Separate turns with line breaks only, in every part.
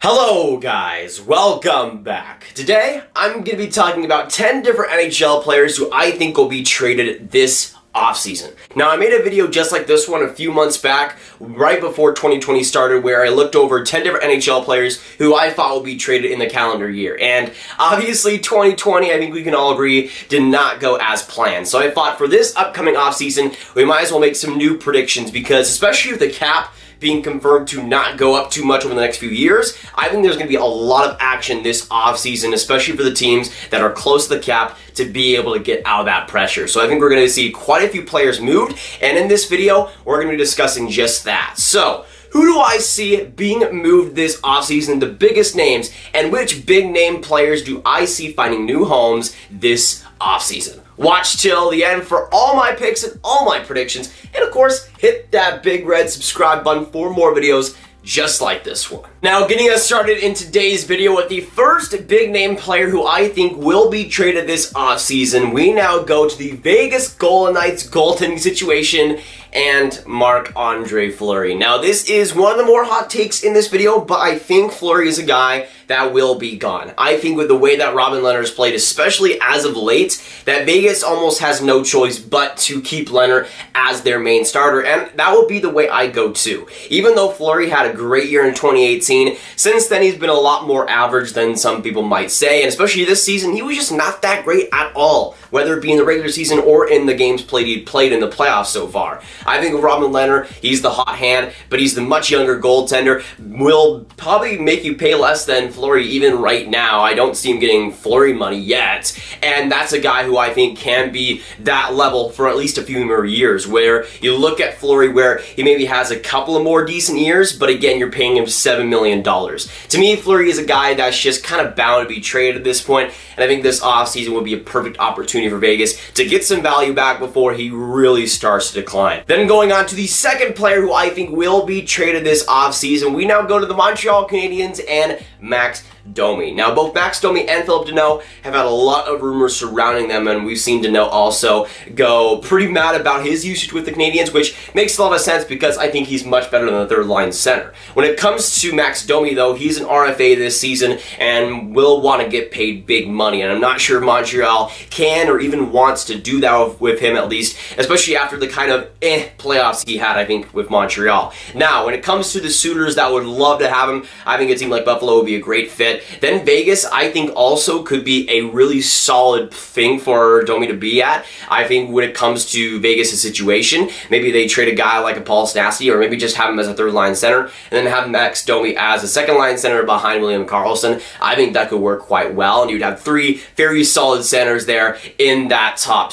Hello guys, welcome back. Today, I'm going to be talking about 10 different NHL players who I think will be traded this offseason. Now, I made a video just like this one a few months back, right before 2020 started, where I looked over 10 different NHL players who I thought would be traded in the calendar year. And obviously, 2020, I think we can all agree, did not go as planned. So I thought for this upcoming offseason, we might as well make some new predictions because, especially with the cap being confirmed to not go up too much over the next few years, I think there's going to be a lot of action this offseason, especially for the teams that are close to the cap to be able to get out of that pressure. So I think we're going to see quite a few players moved, and in this video, we're going to be discussing just that. So, who do I see being moved this offseason, the biggest names, and which big name players do I see finding new homes this offseason? Watch till the end for all my picks and all my predictions, and of course, hit that big red subscribe button for more videos just like this one. Now, getting us started in today's video with the first big name player who I think will be traded this offseason, we now go to the Vegas Golden Knights goaltending situation and Marc-Andre Fleury. Now, this is one of the more hot takes in this video, but I think Fleury is a guy that will be gone. I think with the way that Robin Lehner's played, especially as of late, that Vegas almost has no choice but to keep Lehner as their main starter, and that will be the way I go too. Even though Fleury had a great year in 2018, since then he's been a lot more average than some people might say, and especially this season, he was just not that great at all, whether it be in the regular season or in the games he played in the playoffs so far. I think with Robin Lehner, he's the hot hand, but he's the much younger goaltender, will probably make you pay less than Fleury even right now. I don't see him getting Fleury money yet, and that's a guy who I think can be that level for at least a few more years, where you look at Fleury where he maybe has a couple of more decent years, but again, you're paying him $7 million. To me, Fleury is a guy that's just kind of bound to be traded at this point, and I think this offseason would be a perfect opportunity for Vegas to get some value back before he really starts to decline. Then going on to the second player who I think will be traded this offseason, we now go to the Montreal Canadiens and Max Domi. Now, both Max Domi and Phillip Danault have had a lot of rumors surrounding them, and we've seen Danault also go pretty mad about his usage with the Canadiens, which makes a lot of sense because I think he's much better than the third-line center. When it comes to Max Domi, though, he's an RFA this season and will want to get paid big money, and I'm not sure Montreal can or even wants to do that with him, at least, especially after the kind of playoffs he had, I think, with Montreal. Now, when it comes to the suitors that would love to have him, I think a team like Buffalo would be a great fit. Then Vegas, I think, also could be a really solid thing for Domi to be at. I think when it comes to Vegas' situation, maybe they trade a guy like a Paul Stastny, or maybe just have him as a third-line center, and then have Max Domi as a second-line center behind William Karlsson. I think that could work quite well, and you'd have three very solid centers there in that top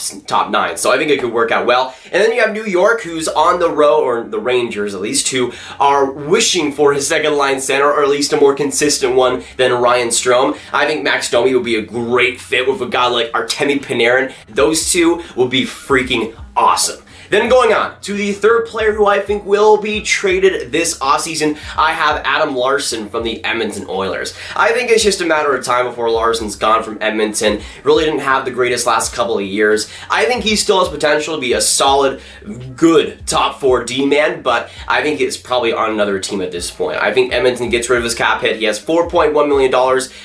nine. So I think it could work out well. And then you have New York, who's on the road, or the Rangers at least, who are wishing for his second-line center, or at least a more consistent one than Ryan Strome. I think Max Domi would be a great fit with a guy like Artemi Panarin. Those two will be freaking awesome. Then going on to the third player who I think will be traded this offseason, I have Adam Larsson from the Edmonton Oilers. I think it's just a matter of time before Larsson's gone from Edmonton. Really didn't have the greatest last couple of years. I think he still has potential to be a solid, good top 4 D-man, but I think it's probably on another team at this point. I think Edmonton gets rid of his cap hit. He has $4.1 million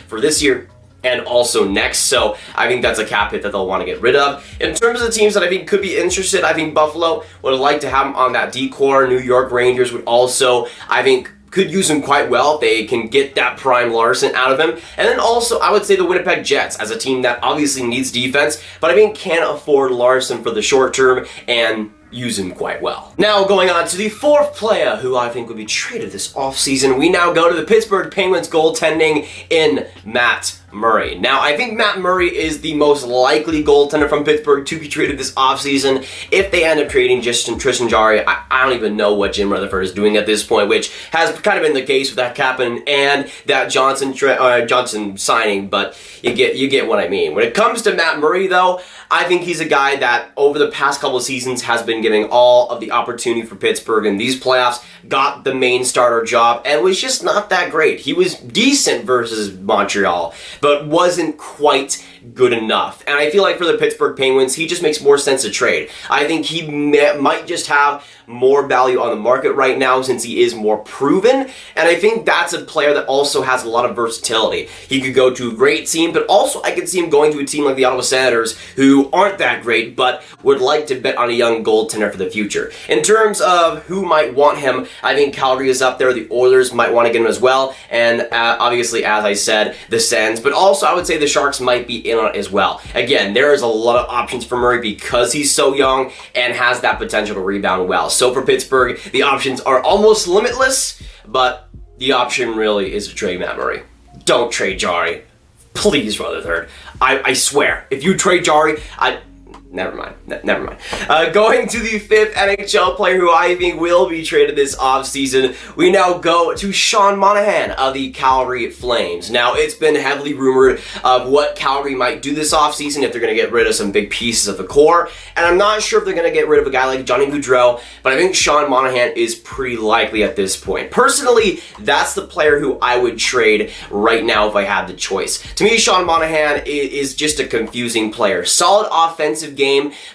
for this year and also next, so I think that's a cap hit that they'll want to get rid of. In terms of the teams that I think could be interested, I think Buffalo would like to have him on that D-core. New York Rangers would also, I think, could use him quite well if they can get that prime Larsson out of him. And then also, I would say the Winnipeg Jets as a team that obviously needs defense, but I think can afford Larsson for the short term and use him quite well. Now going on to the fourth player who I think will be traded this offseason, we now go to the Pittsburgh Penguins goaltending in Matt Murray. Now, I think Matt Murray is the most likely goaltender from Pittsburgh to be traded this offseason. If they end up trading Tristan Jarry, I don't even know what Jim Rutherford is doing at this point, which has kind of been the case with that Kapanen and that Johnson signing, but you get what I mean. When it comes to Matt Murray, though, I think he's a guy that over the past couple of seasons has been giving all of the opportunity for Pittsburgh in these playoffs, got the main starter job, and was just not that great. He was decent versus Montreal, but but wasn't quite good enough. And I feel like for the Pittsburgh Penguins, he just makes more sense to trade. I think he might just have more value on the market right now since he is more proven, and I think that's a player that also has a lot of versatility. He could go to a great team, but also I could see him going to a team like the Ottawa Senators, who aren't that great, but would like to bet on a young goaltender for the future. In terms of who might want him, I think Calgary is up there. The Oilers might want to get him as well, and obviously, as I said, the Sens, but also I would say the Sharks might be in on it as well. Again, there is a lot of options for Murray because he's so young and has that potential to rebound well. So for Pittsburgh, the options are almost limitless, but the option really is to trade Matt Murray. Don't trade Jari. Please, Rutherford. I swear, if you trade Jari, Never mind. Going to the fifth NHL player who I think will be traded this offseason, we now go to Sean Monahan of the Calgary Flames. Now, it's been heavily rumored of what Calgary might do this offseason, if they're going to get rid of some big pieces of the core, and I'm not sure if they're going to get rid of a guy like Johnny Gaudreau, but I think Sean Monahan is pretty likely at this point. Personally, that's the player who I would trade right now if I had the choice. To me, Sean Monahan is just a confusing player. Solid offensive game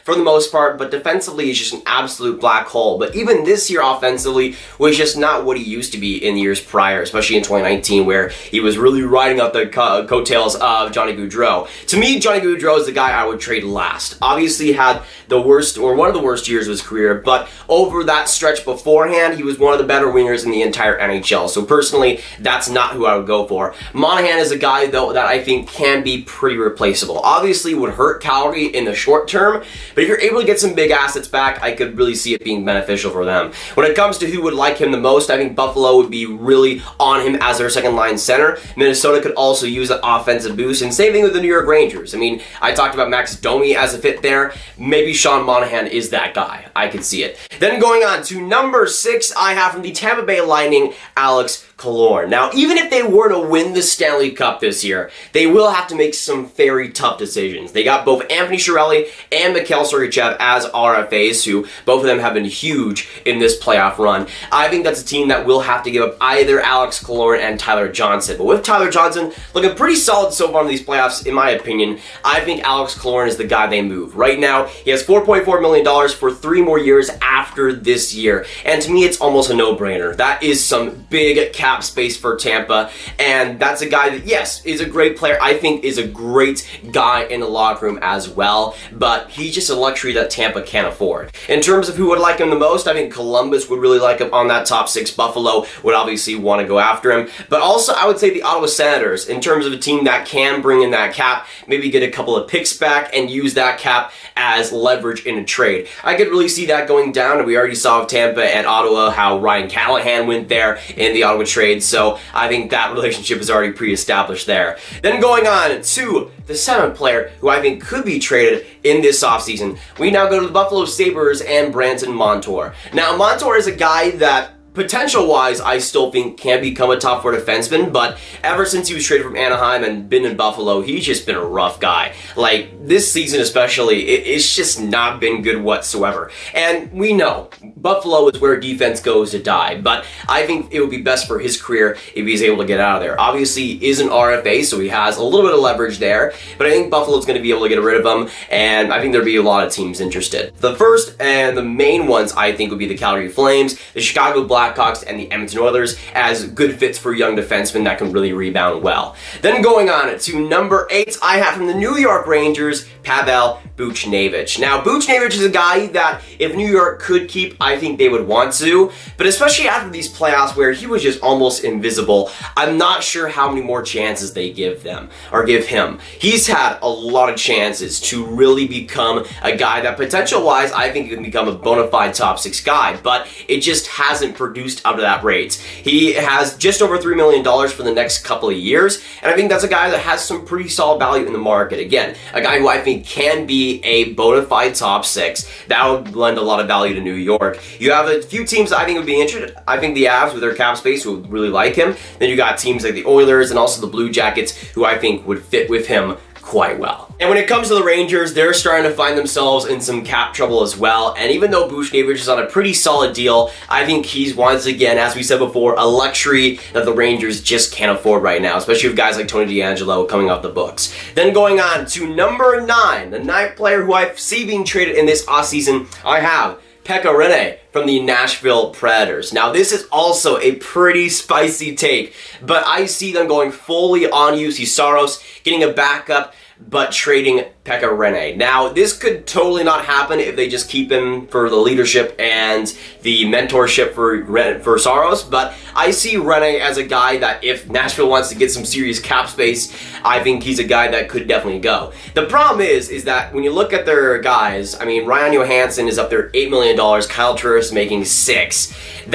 for the most part, but defensively he's just an absolute black hole. But even this year offensively was just not what he used to be in years prior, especially in 2019 where he was really riding up the coattails of Johnny Gaudreau. To me, Johnny Gaudreau is the guy I would trade last. Obviously he had the worst, or one of the worst years of his career, but over that stretch beforehand, he was one of the better wingers in the entire NHL. So personally, that's not who I would go for. Monahan is a guy, though, that I think can be pretty replaceable. Obviously, would hurt Calgary in the short term, but if you're able to get some big assets back, I could really see it being beneficial for them. When it comes to who would like him the most, I think Buffalo would be really on him as their second line center. Minnesota could also use an offensive boost, and same thing with the New York Rangers. I mean, I talked about Max Domi as a fit there. Maybe Sean Monahan is that guy. I could see it. Then going on to number 6, I have from the Tampa Bay Lightning, Alex Killorn. Now, even if they were to win the Stanley Cup this year, they will have to make some very tough decisions. They got both Anthony Cirelli and Mikhail Sergachev as RFAs, who both of them have been huge in this playoff run. I think that's a team that will have to give up either Alex Killorn and Tyler Johnson. But with Tyler Johnson looking pretty solid so far in these playoffs, in my opinion, I think Alex Killorn is the guy they move. Right now, he has $4.4 million for 3 more years after this year. And to me, it's almost a no-brainer. That is some big cap space for Tampa, and that's a guy that, yes, is a great player. I think is a great guy in the locker room as well, but he's just a luxury that Tampa can't afford. In terms of who would like him the most, I think Columbus would really like him on that top 6. Buffalo would obviously want to go after him, but also I would say the Ottawa Senators, in terms of a team that can bring in that cap, maybe get a couple of picks back and use that cap as leverage in a trade. I could really see that going down, and we already saw with Tampa and Ottawa how Ryan Callahan went there in the Ottawa trade, so I think that relationship is already pre-established there. Then going on to the 7th player who I think could be traded in this offseason, we now go to the Buffalo Sabres and Brandon Montour. Now, Montour is a guy that potential-wise, I still think can become a top 4 defenseman, but ever since he was traded from Anaheim and been in Buffalo, he's just been a rough guy. Like, this season especially, it's just not been good whatsoever. And we know, Buffalo is where defense goes to die, but I think it would be best for his career if he's able to get out of there. Obviously, he is an RFA, so he has a little bit of leverage there, but I think Buffalo's going to be able to get rid of him, and I think there'll be a lot of teams interested. The first and the main ones, I think, would be the Calgary Flames, the Chicago Blackhawks, and the Edmonton Oilers as good fits for young defensemen that can really rebound well. Then going on to number 8, I have from the New York Rangers, Pavel Buchnevich. Now, Buchnevich is a guy that if New York could keep, I think they would want to, but especially after these playoffs where he was just almost invisible, I'm not sure how many more chances they give them, or give him. He's had a lot of chances to really become a guy that potential-wise, I think can become a bona fide top 6 guy, but it just hasn't produced up to that rate. He has just over $3 million for the next couple of years, and I think that's a guy that has some pretty solid value in the market. Again, a guy who I think can be a bona fide top 6. That would lend a lot of value to New York. You have a few teams that I think would be interested. I think the Avs with their cap space would really like him. Then you got teams like the Oilers and also the Blue Jackets who I think would fit with him quite well. And when it comes to the Rangers, they're starting to find themselves in some cap trouble as well. And even though Buchnevich is on a pretty solid deal, I think he's once again, as we said before, a luxury that the Rangers just can't afford right now, especially with guys like Tony DeAngelo coming off the books. Then going on to number 9, the 9th player who I see being traded in this offseason, I have Pekka Rinne from the Nashville Predators. Now, this is also a pretty spicy take, but I see them going fully on Juuse Saros, getting a backup, but trading Pekka Rinne. Now, this could totally not happen if they just keep him for the leadership and the mentorship for Saros, but I see Rinne as a guy that if Nashville wants to get some serious cap space, I think he's a guy that could definitely go. The problem is that when you look at their guys, I mean, Ryan Johansson is up there $8 million, Kyle Turris making $6.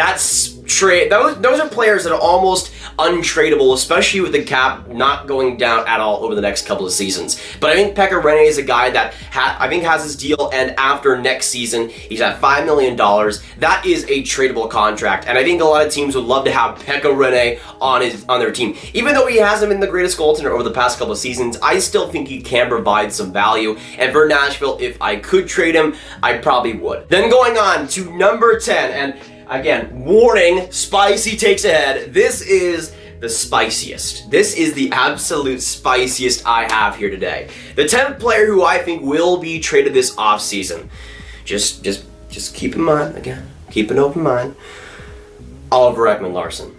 Those are players that are almost untradeable, especially with the cap not going down at all over the next couple of seasons. But I think Pekka Rinne is a guy that I think has his deal, and after next season, he's at $5 million. That is a tradable contract, and I think a lot of teams would love to have Pekka Rinne on their team. Even though he hasn't been the greatest goaltender over the past couple of seasons, I still think he can provide some value, and for Nashville, if I could trade him, I probably would. Then going on to number 10, and again, warning, spicy takes ahead. This is the spiciest. This is the absolute spiciest I have here today. The 10th player who I think will be traded this offseason. Just keep in mind, again, keep an open mind. Oliver Ekman-Larsson.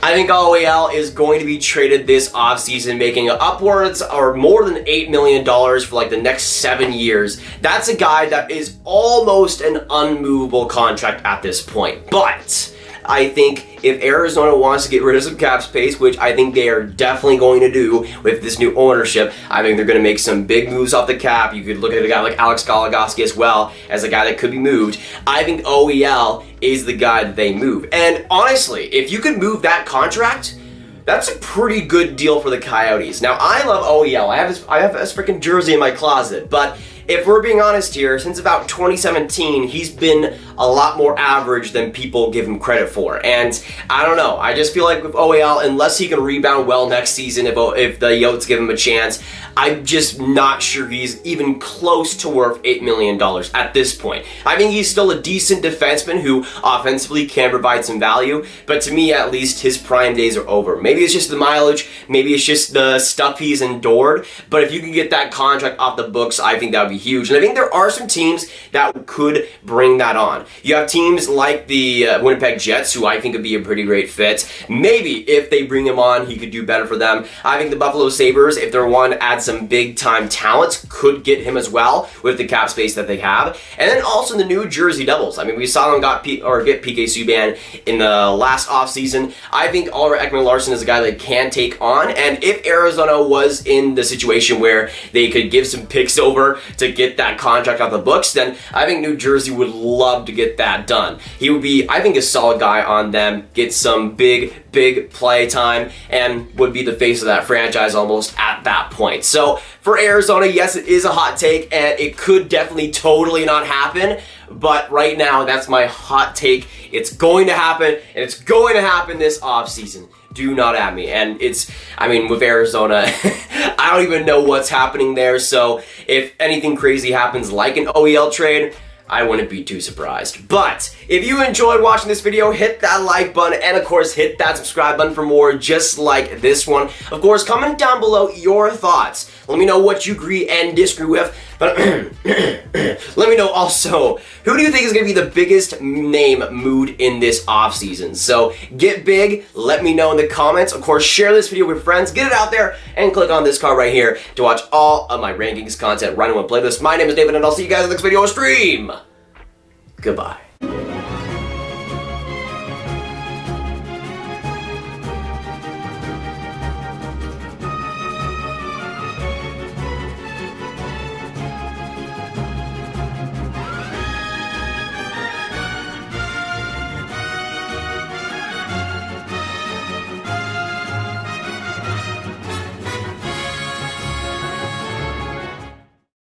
I think OEL is going to be traded this offseason, making upwards or more than $8 million for like the next 7 years. That's a guy that is almost an unmovable contract at this point. But I think if Arizona wants to get rid of some cap space, which I think they are definitely going to do with this new ownership, I think they're going to make some big moves off the cap. You could look at a guy like Alex Goligoski as well as a guy that could be moved. I think OEL is the guy that they move. And honestly, if you could move that contract, that's a pretty good deal for the Coyotes. Now, I love OEL. I have his freaking jersey in my closet, but if we're being honest here, since about 2017, he's been a lot more average than people give him credit for. And I don't know, I just feel like with OEL, unless he can rebound well next season, if the Yotes give him a chance, I'm just not sure he's even close to worth $8 million at this point. I think he's still a decent defenseman who offensively can provide some value, but to me at least, his prime days are over. Maybe it's just the mileage, maybe it's just the stuff he's endured, but if you can get that contract off the books, I think that would be huge. And I think there are some teams that could bring that on. You have teams like the Winnipeg Jets, who I think would be a pretty great fit. Maybe if they bring him on, he could do better for them. I think the Buffalo Sabres, if they're one to add some big time talent, could get him as well with the cap space that they have. And then also the New Jersey Devils. I mean, we saw them get PK Subban in the last offseason. I think Oliver Ekman-Larsson is a guy that can take on, and if Arizona was in the situation where they could give some picks over to get that contract off the books, then I think New Jersey would love to get that done. He would be, I think, a solid guy on them, get some big play time, and would be the face of that franchise almost at that point. So for Arizona, yes, it is a hot take, and it could definitely totally not happen, but right now, that's my hot take. It's going to happen, and it's going to happen this offseason. Do not at me. And I mean, with Arizona, I don't even know what's happening there, so if anything crazy happens like an OEL trade, I wouldn't be too surprised. But if you enjoyed watching this video, hit that like button, and of course hit that subscribe button for more just like this one. Of course, comment down below your thoughts. Let me know what you agree and disagree with. But let me know also, who do you think is going to be the biggest name moved in this offseason? So get big, let me know in the comments. Of course, share this video with friends, get it out there, and click on this card right here to watch all of my rankings content right in one playlist. My name is David, and I'll see you guys in the next video stream. Goodbye.